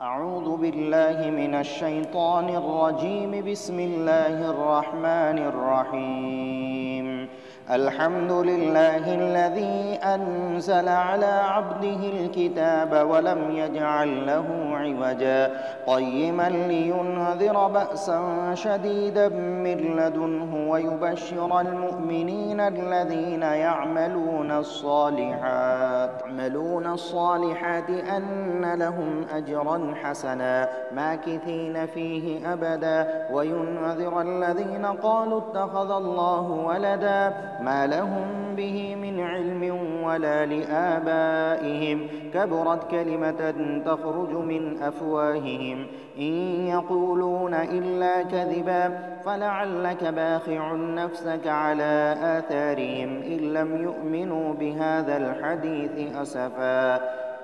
أعوذ بالله من الشيطان الرجيم. بسم الله الرحمن الرحيم. الحمد لله الذي أنزل على عبده الكتاب ولم يجعل له عوجا قيما لينذر بأسا شديدا من لدنه ويبشر المؤمنين الذين يعملون الصالحات أن لهم أجرا حسنا ماكثين فيه أبدا وينذر الذين قالوا اتخذ الله ولدا ما لهم به من علم ولا لآبائهم كبرت كلمة تخرج من أفواههم إن يقولون إلا كذبا فلعلك باخع نفسك على آثارهم إن لم يؤمنوا بهذا الحديث أسفا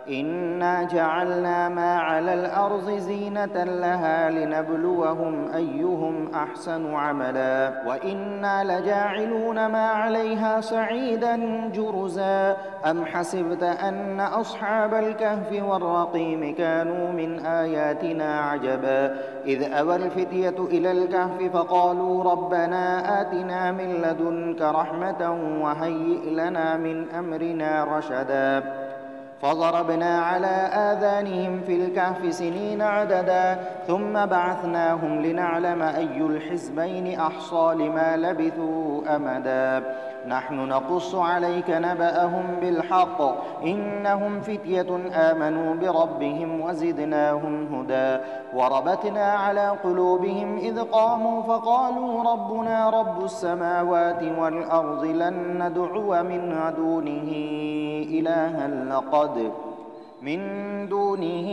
إنا جعلنا ما على الأرض زينة لها لنبلوهم أيهم أحسن عملا وإنا لجاعلون ما عليها صعيدا جرزا أم حسبت أن أصحاب الكهف والرقيم كانوا من آياتنا عجبا إذ أوى الفتية إلى الكهف فقالوا ربنا آتنا من لدنك رحمة وهيئ لنا من أمرنا رشدا فضربنا على آذانهم في الكهف سنين عددا ثم بعثناهم لنعلم أي الحزبين أحصى لما لبثوا أمدا نحن نقص عليك نبأهم بالحق إنهم فتية آمنوا بربهم وزدناهم هدى وربتنا على قلوبهم إذ قاموا فقالوا ربنا رب السماوات والأرض لن ندعو من دونه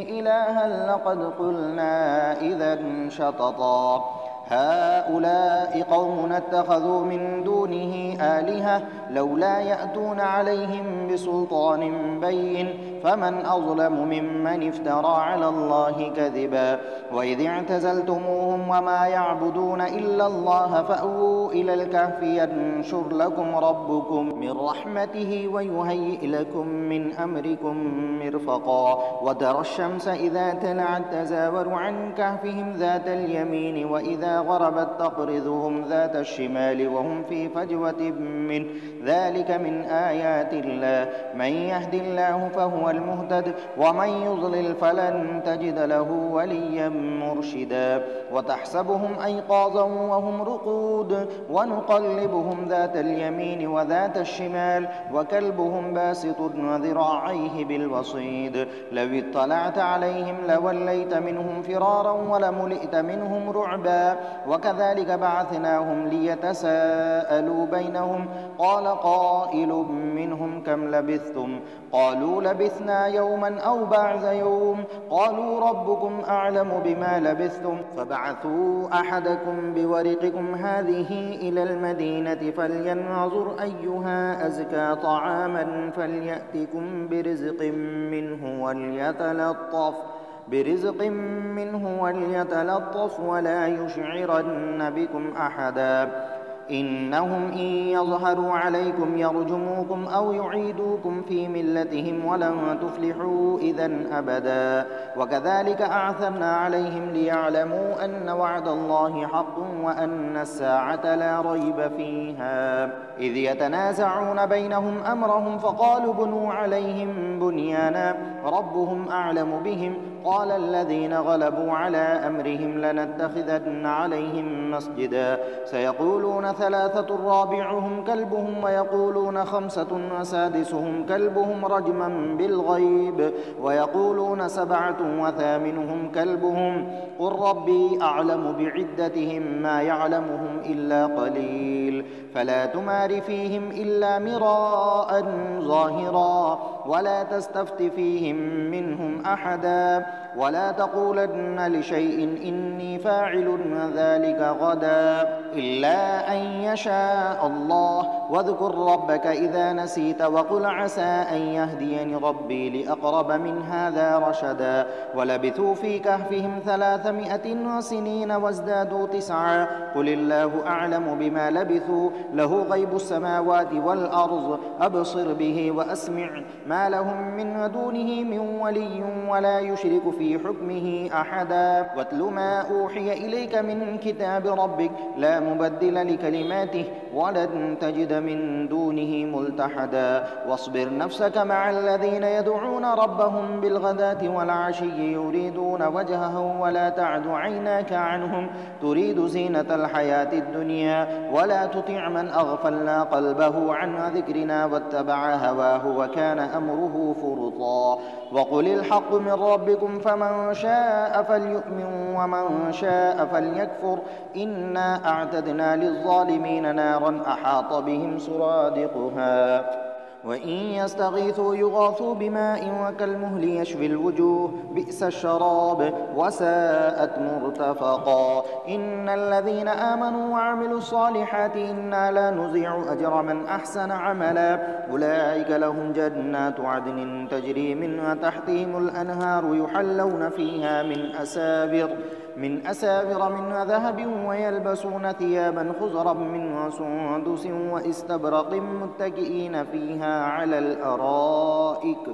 إلها لقد قلنا إذا شططا هؤلاء قوم اتخذوا من دونه آلهة لولا يأتون عليهم بسلطان بين فمن أظلم ممن افترى على الله كذبا وإذ اعتزلتموهم وما يعبدون إلا الله فأووا إلى الكهف ينشر لكم ربكم من رحمته ويهيئ لكم من أمركم مرفقا وترى الشمس إذا تلعت تزاور عن كهفهم ذات اليمين وإذا غربت تقرضهم ذات الشمال وهم في فجوة منه ذلك من آيات الله من يهد الله فهو المهتد ومن يضلل فلن تجد له وليا مرشدا وتحسبهم أيقاظا وهم رقود ونقلبهم ذات اليمين وذات الشمال وكلبهم باسط ذراعيه بالوصيد لو اطلعت عليهم لوليت منهم فرارا ولملئت منهم رعبا وكذلك بعثناهم ليتساءلوا بينهم قال قائل منهم كم لبثتم قالوا لبثنا يوما أو بعض يوم قالوا ربكم أعلم بما لبثتم فابعثوا أحدكم بورقكم هذه إلى المدينة فلينظر أيها أزكى طعاما فليأتكم برزق منه وليتلطف ولا يشعرن بكم أحدا إنهم إن يظهروا عليكم يرجموكم أو يعيدوكم في ملتهم ولن تفلحوا إذا أبدا وكذلك أعثرنا عليهم ليعلموا أن وعد الله حق وأن الساعة لا ريب فيها إذ يتنازعون بينهم أمرهم فقالوا بنوا عليهم بنيانا ربهم أعلم بهم قال الذين غلبوا على أمرهم لنتخذن عليهم مسجدا سيقولون ثلاثة رابعهم كلبهم ويقولون خمسة وسادسهم كلبهم رجما بالغيب ويقولون سبعة وثامنهم كلبهم قل ربي أعلم بعدتهم ما يعلمهم إلا قليل فلا تمار فيهم إلا مراء ظاهرا ولا تستفت فيهم منهم أحدا ولا تقولن لشيء إني فاعل ذلك غدا إلا أن يشاء الله واذكر ربك إذا نسيت وقل عسى أن يهديني ربي لأقرب من هذا رشدا ولبثوا في كهفهم 300 سنين وازدادوا 9 قل الله أعلم بما لبثوا له غيب السماوات والأرض أبصر به وأسمع ما لهم من دونه من ولي ولا يشرك نشرك في حكمه أحدا واتل ما أوحي إليك من كتاب ربك لا مبدل لكلماته ولن تجد من دونه ملتحدا واصبر نفسك مع الذين يدعون ربهم بالغداة والعشي يريدون وجهه ولا تعد عيناك عنهم تريد زينة الحياة الدنيا ولا تطع من أغفلنا قلبه عن ذكرنا واتبع هواه وكان أمره فرطا وقل الحق من ربكم فمن شاء فليؤمن ومن شاء فليكفر إنا أعتدنا للظالمين نارا أحاط بهم سرادقها وإن يستغيثوا يغاثوا بماء وكالمهل يشفي الوجوه بئس الشراب وساءت مرتفقا إن الذين آمنوا وعملوا الصالحات إنا لا نضيع أجر من أحسن عملا أولئك لهم جنات عدن تجري من تحتهم الأنهار يحلون فيها من أساور من ذهب ويلبسون ثيابا خضرا من سندس واستبرق متكئين فيها على الأرائك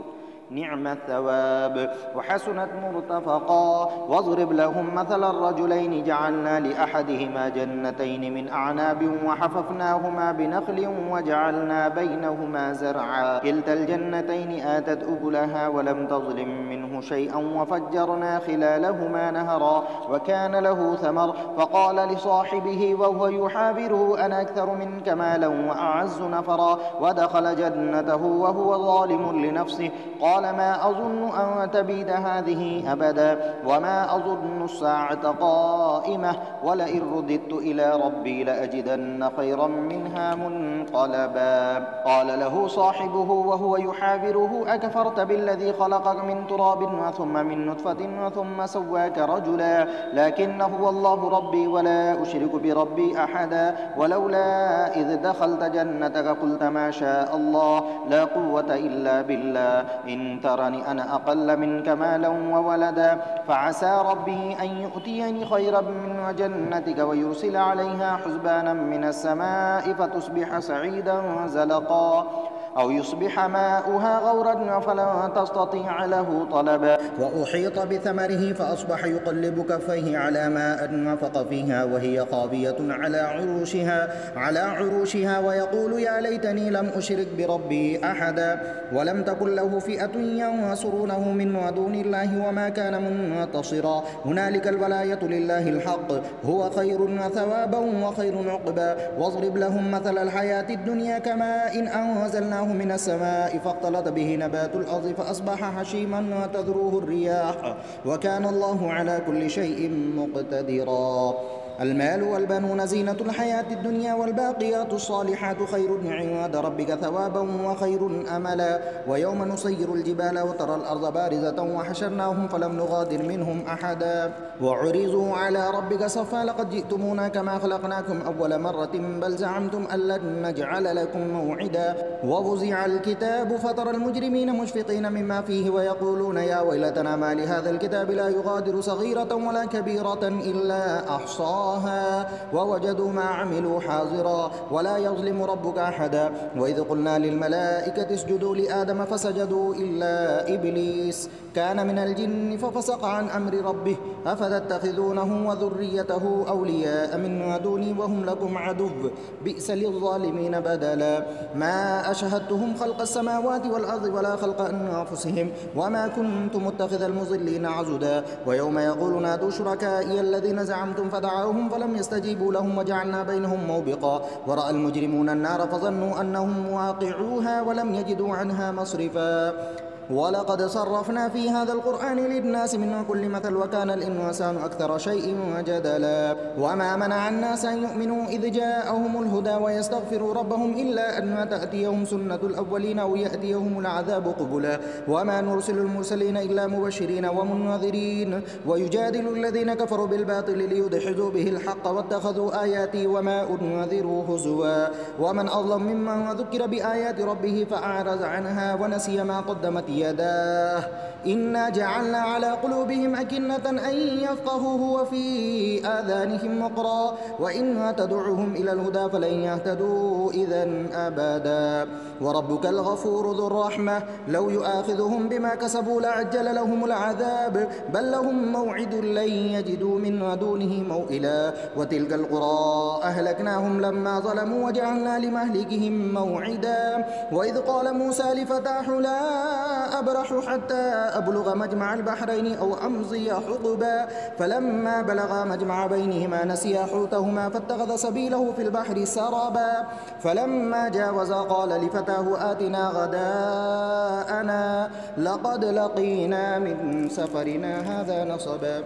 نعم الثواب وحسنت مرتفقا واضرب لهم مثل الرجلين جعلنا لأحدهما جنتين من أعناب وحففناهما بنخل وجعلنا بينهما زرعا كلتا الجنتين آتت أكلها ولم تظلم منه شيئا وفجرنا خلالهما نهرا وكان له ثمر فقال لصاحبه وهو يحاوره أنا أكثر منك مالا وأعز نفرا ودخل جنته وهو ظالم لنفسه قال ما أظن أن تبيد هذه أبدا وما أظن الساعة قائمة ولئن رددت إلى ربي لأجدن خيرا منها منقلبا قال له صاحبه وهو يحاوره أكفرت بالذي خلقك من تراب ثم من نطفة ثم سواك رجلا لكن هو الله ربي ولا أشرك بربي أحدا ولولا إذ دخلت جنتك قلت ما شاء الله لا قوة إلا بالله إن ترني أنا أقل منك مالا وولدا فعسى ربي أن يؤتيني خيرا من جنتك ويرسل عليها حسبانا من السماء فتصبح سعيدا زلقا أو يصبح ماؤها غورا فلا تستطيع له طلبا وأحيط بثمره فأصبح يقلب كفيه على ما أنفق فيها وهي خاوية على عروشها ويقول يا ليتني لم أشرك بربي أحدا ولم تكن له فئة ينصرونه من دون الله وما كان منتصرا هنالك الولاية لله الحق هو خير ثوابا وخير عقبا واضرب لهم مثل الحياة الدنيا كماء إن أنزلناه من السماء فاختلط به نبات الأرض فأصبح هشيما تذروه الرياح وكان الله على كل شيء مقتدرا المال والبنون زينة الحياة الدنيا والباقيات الصالحات خير عند ربك ثوابا وخير أملا ويوم نسير الجبال وترى الأرض بارزة وحشرناهم فلم نغادر منهم أحدا وعرضوا على ربك صفا لقد جئتمونا كما خلقناكم أول مرة بل زعمتم أن لن نجعل لكم موعدا ووزع الكتاب فترى المجرمين مشفقين مما فيه ويقولون يا ويلتنا ما لهذا الكتاب لا يغادر صغيرة ولا كبيرة إلا أحصاها ووجدوا ما عملوا حاضرا ولا يظلم ربك أحدا وإذ قلنا للملائكة اسجدوا لآدم فسجدوا إلا إبليس كان من الجن ففسق عن أمر ربه أفتتخذونه وذريته أولياء من دوني وهم لكم عدو بئس للظالمين بدلا ما أشهدتهم خلق السماوات والأرض ولا خلق أنفسهم وما كنت متخذ المضلين عضدا ويوم يقول نادوا شركائي الذين زعمتم فدعوهم فلم يستجيبوا لهم وجعلنا بينهم موبقا ورأى المجرمون النار فظنوا أنهم واقعوها ولم يجدوا عنها مصرفا ولقد صرفنا في هذا القرآن للناس من كل مثل وكان الإنسان أكثر شيء جدلا وما منع الناس أن يؤمنوا إذ جاءهم الهدى ويستغفروا ربهم إلا أن تأتيهم سنة الأولين أو يأتيهم العذاب قبلا وما نرسل المرسلين إلا مبشرين ومنذرين ويجادل الذين كفروا بالباطل ليدحضوا به الحق واتخذوا آياتي وما أنذروا هزوا ومن أظلم ممن ذكر بآيات ربه فأعرض عنها ونسي ما قدمت يداه إنا جعلنا على قلوبهم أكنة أن يفقهوه وفي آذانهم وقرا وإن تدعهم إلى الهدى فلن يهتدوا إذا أبدا وربك الغفور ذو الرحمة لو يؤاخذهم بما كسبوا لعجل لهم العذاب بل لهم موعد لن يجدوا من دونه موئلا وتلك القرى أهلكناهم لما ظلموا وجعلنا لمهلكهم موعدا وإذ قال موسى لفتاه لا أبرح حتى أبلغ مجمع البحرين أو أمضي حقبا فلما بلغا مجمع بينهما نسيا حوتهما فاتخذ سبيله في البحر سربا فلما جاوزا قال لفتاه آتنا غداءنا لقد لقينا من سفرنا هذا نصبا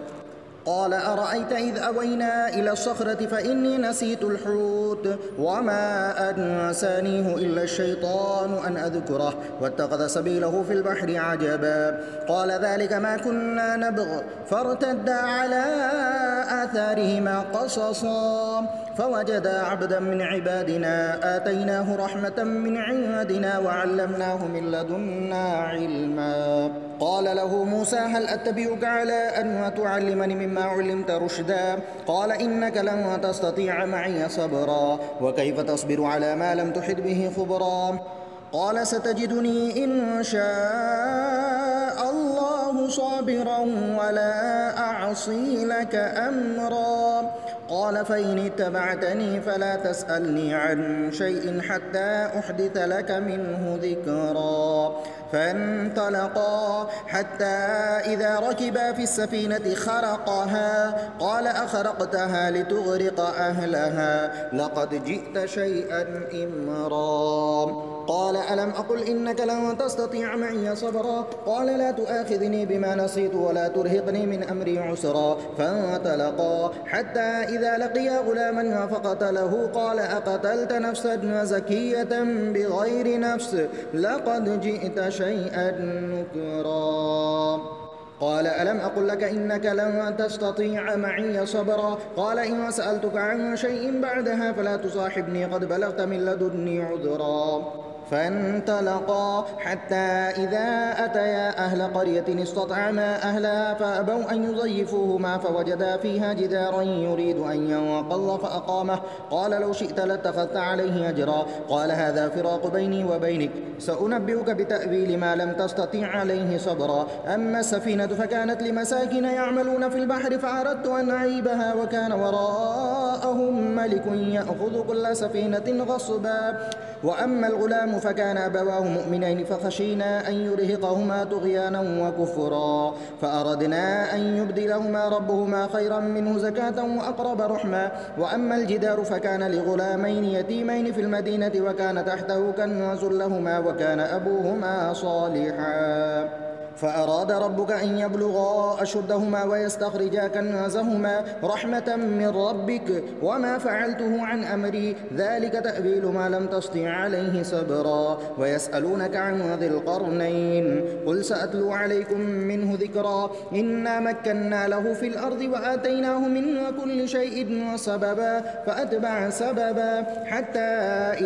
قال أرأيت إذ أوينا إلى الصخرة فإني نسيت الحوت وما أنسانيه إلا الشيطان أن أذكره واتخذ سبيله في البحر عجبا قال ذلك ما كنا نبغ فارتدا على آثارهما قصصا فوجدا عبدا من عبادنا آتيناه رحمة من عندنا وعلمناه من لدنا علما قال له موسى هل أتبعك على أن تعلمني مما علمت رشدا قال إنك لن تستطيع معي صبرا وكيف تصبر على ما لم تحط به خبرا قال ستجدني إن شاء الله صابرا ولا أعصي لك أمرا قال فإن اتبعتني فلا تسألني عن شيء حتى أحدث لك منه ذكرا فانطلقا حتى إذا ركبا في السفينة خرقها قال أخرقتها لتغرق أهلها لقد جئت شيئا إمرا قال ألم أقل إنك لن تستطيع معي صبرا قال لا تؤاخذني بما نسيت ولا ترهقني من أمري عسرا فانطلقا حتى إذا لقيا غلاما فقتله قال أقتلت نفسا زكية بغير نفس لقد جئت شيئا نكرا قال ألم أقل لك إنك لن تستطيع معي صبرا قال إن سألتك عن شيء بعدها فلا تصاحبني قد بلغت من لدني عذرا فانطلقا حتى إذا أتيا أهل قرية استطعما أهلها فأبوا أن يضيفوهما فوجدا فيها جدارا يريد أن ينقض فأقامه قال لو شئت لاتخذت عليه أجرا قال هذا فراق بيني وبينك سأنبئك بتأويل ما لم تستطيع عليه صبرا أما السفينة فكانت لمساكين يعملون في البحر فأردت أن أعيبها وكان وراءهم ملك يأخذ كل سفينة غصبا وأما الغلام فكان أبواه مؤمنين فخشينا أن يرهقهما طغيانا وكفرا فأردنا أن يبدلهما ربهما خيرا منه زكاة وأقرب رحما وأما الجدار فكان لغلامين يتيمين في المدينة وكان تحته كنز لهما وكان أبوهما صالحا فأراد ربك أن يبلغا أشدهما ويستخرجا كنزهما رحمة من ربك وما فعلته عن أمري ذلك تأويل ما لم تستطع عليه صبرا ويسألونك عن ذي القرنين قل سأتلو عليكم منه ذكرا إنا مكنا له في الأرض وآتيناه من كل شيء سببا فأتبع سببا حتى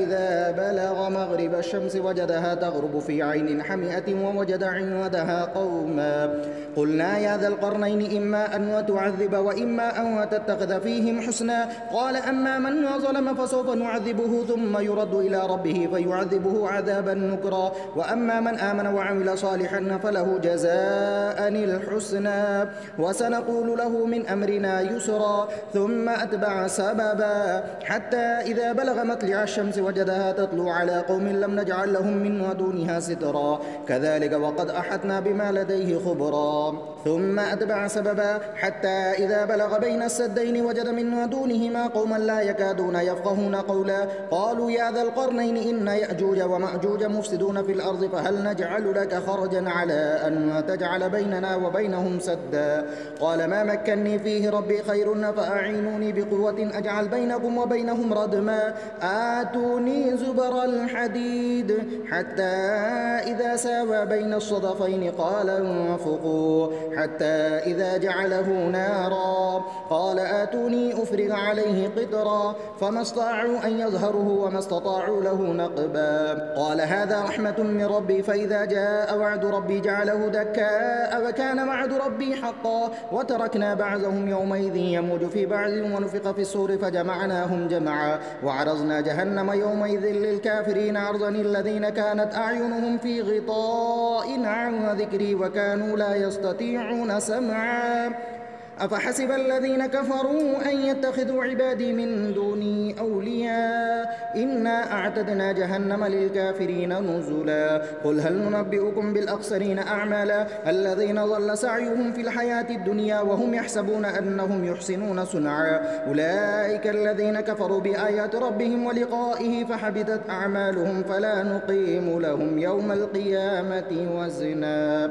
إذا بلغ مغرب الشمس وجدها تغرب في عين حمئة ووجد عندها قوما قلنا يا ذا القرنين إما أن تعذب وإما أن تتخذ فيهم حسنا قال أما من ظلم فسوف نعذبه ثم يرد إلى ربه فيعذبه عذابا نكرا وأما من آمن وعمل صالحا فله جزاء الحسنى وسنقول له من أمرنا يسرا ثم أتبع سببا حتى إذا بلغ مطلع الشمس وجدها تطلع على قوم لم نجعل لهم من دونها سترا كذلك وقد أحطنا بما لديه خبرا ثم أتبع سببا حتى إذا بلغ بين السدين وجد من دونهما قوما لا يكادون يفقهون قولا قالوا يا ذا القرنين إن يأجوج ومأجوج مفسدون في الأرض فهل نجعل لك خرجا على أن تجعل بيننا وبينهم سدا قال ما مكني فيه ربي خير فأعينوني بقوة أجعل بينكم وبينهم ردما آتوني زبر الحديد حتى إذا ساوى بين الصدفين فقال انفقوا حتى إذا جعله نارا قال آتوني أفرغ عليه قطرا فما استطاعوا أن يظهروه وما استطاعوا له نقبا قال هذا رحمة من ربي فإذا جاء وعد ربي جعله دكاء وكان وعد ربي حقا وتركنا بعضهم يومئذ يموج في بعض ونفخ في الصور فجمعناهم جمعا وعرضنا جهنم يومئذ للكافرين عرضا الذين كانت أعينهم في غطاء عن ذكري وكانوا لا يستطيعون سمعا أفحسب الذين كفروا أن يتخذوا عبادي من دوني أولياء إنا أعتدنا جهنم للكافرين نزلا قل هل ننبئكم بالأخسرين أعمالا الذين ضل سعيهم في الحياة الدنيا وهم يحسبون أنهم يحسنون صنعا أولئك الذين كفروا بآيات ربهم ولقائه فحبطت أعمالهم فلا نقيم لهم يوم القيامة وزنا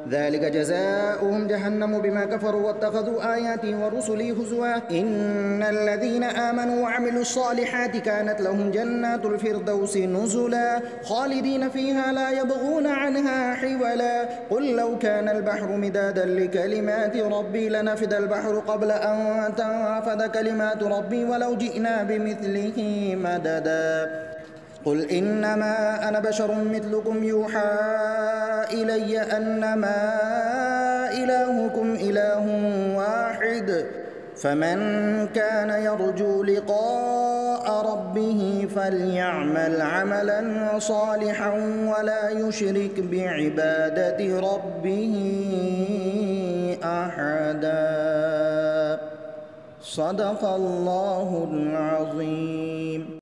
ذلك جزاؤهم جهنم بما كفروا واتخذوا آياتي ورسلي هزوا إن الذين آمنوا وعملوا الصالحات كانت لهم جنات الفردوس نزلا خالدين فيها لا يبغون عنها حولا قل لو كان البحر مدادا لكلمات ربي لنفد البحر قبل أن تنفد كلمات ربي ولو جئنا بمثله مددا قل إنما أنا بشر مثلكم يوحى إلي أنما إلهكم إله واحد فمن كان يرجو لقاء ربه فليعمل عملا صالحا ولا يشرك بعبادة ربه أحدا صدق الله العظيم.